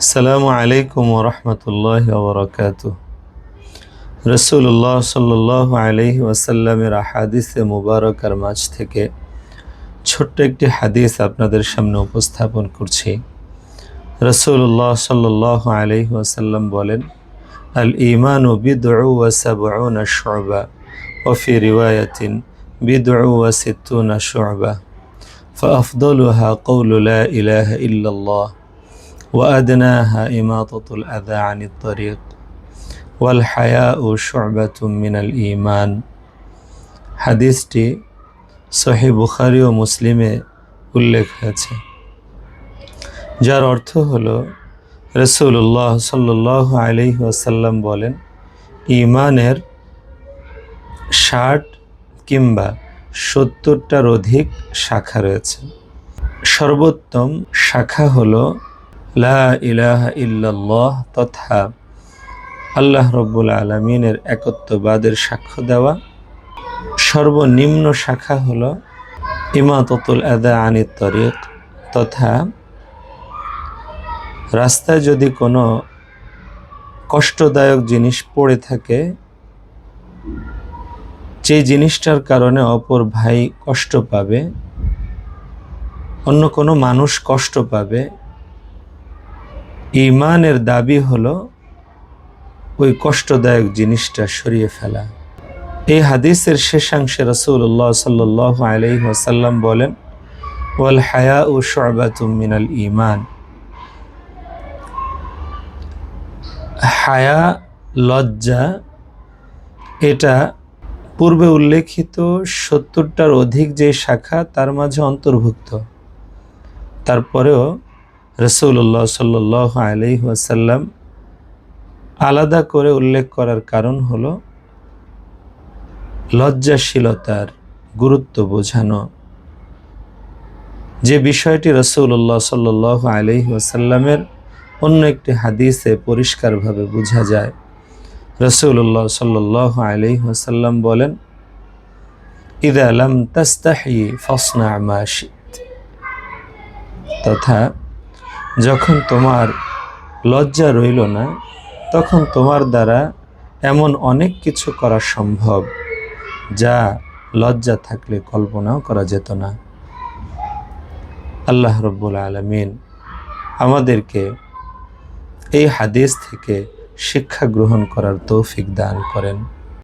আসসালামু আলাইকুম ওরহমতুল্লাহি ওবরাকাতুহ। রাসূলুল্লাহ সাল্লাল্লাহু আলাইহি ওয়াসাল্লামের হাদিসে মুবারকার মাঝ থেকে ছোট্ট একটি হাদিস আপনাদের সামনে উপস্থাপন করছি। রাসূলুল্লাহ সাল্লাল্লাহু আলাইহি ওয়াসাল্লাম বলেন, আল ঈমানু বিদউ ওয়া সাবউনা শু'বা ওয়া ফি রিওয়ায়াতিন বিদউ ওয়া সিত্তুনা শু'বা ফাআফদালুহা কাওলু লা ইলাহা ইল্লাল্লাহ وأدناها إماطة الأذى عن الطريق والحياء شعبة من الإيمان। হাদিসটি সহিহ বুখারী ও মুসলিমে উল্লেখ হয়েছে, যার অর্থ হলো রাসূলুল্লাহ সাল্লাল্লাহু আলাইহি ওয়াসাল্লাম বলেন, ঈমানের 60 কিংবা 70টার অধিক শাখা রয়েছে। সর্বোত্তম শাখা হলো লা ইলাহা ইল্লাল্লাহ তথা আল্লাহ রব্বুল আলামিনের একত্ববাদের সাক্ষ্য দেওয়া। সর্বনিম্ন শাখা হলো ইমাতাতুল আযা আনিত তরিক তথা রাস্তায় যদি কোনো কষ্টদায়ক জিনিস পড়ে থাকে, যে জিনিসটার কারণে অপর ভাই কষ্ট পাবে, অন্য কোনো মানুষ কষ্ট পাবে, ঈমানের দাবি হলো ওই কষ্টদায়ক জিনিসটা সরিয়ে ফেলা। এই হাদিসের শেষাংশে রাসূলুল্লাহ সাল্লাল্লাহু আলাইহি ওয়াসাল্লাম বলেন, ওয়াল হায়াউ শু'বাতুম মিনাল ঈমান। হায়া, লজ্জা, এটা পূর্বে উল্লেখিত 70টার অধিক যে শাখা তার মাঝে অন্তর্ভুক্ত। তারপরেও রাসূলুল্লাহ সাল্লাল্লাহু আলাইহি ওয়াসাল্লাম আলাদা করে উল্লেখ করার কারণ হলো লজ্জাশীলতার গুরুত্ব বোঝানো, যে বিষয়টি রাসূলুল্লাহ সাল্লাল্লাহু আলাইহি ওয়াসাল্লামের অন্য একটি হাদিসে পরিষ্কারভাবে বোঝা যায়। রাসূলুল্লাহ সাল্লাল্লাহু আলাইহি ওয়াসাল্লাম বলেন, ইযা লাম তাস্তাহি ফাসনা মা শিত, তথা যখন তোমার লজ্জা রইল না, তখন তোমার দ্বারা এমন অনেক কিছু করা সম্ভব যা লজ্জা থাকলে কল্পনাও করা যেত না। আল্লাহ রব্বুল আলামিন আমাদেরকে এই হাদিস থেকে শিক্ষা গ্রহণ করার তৌফিক দান করেন।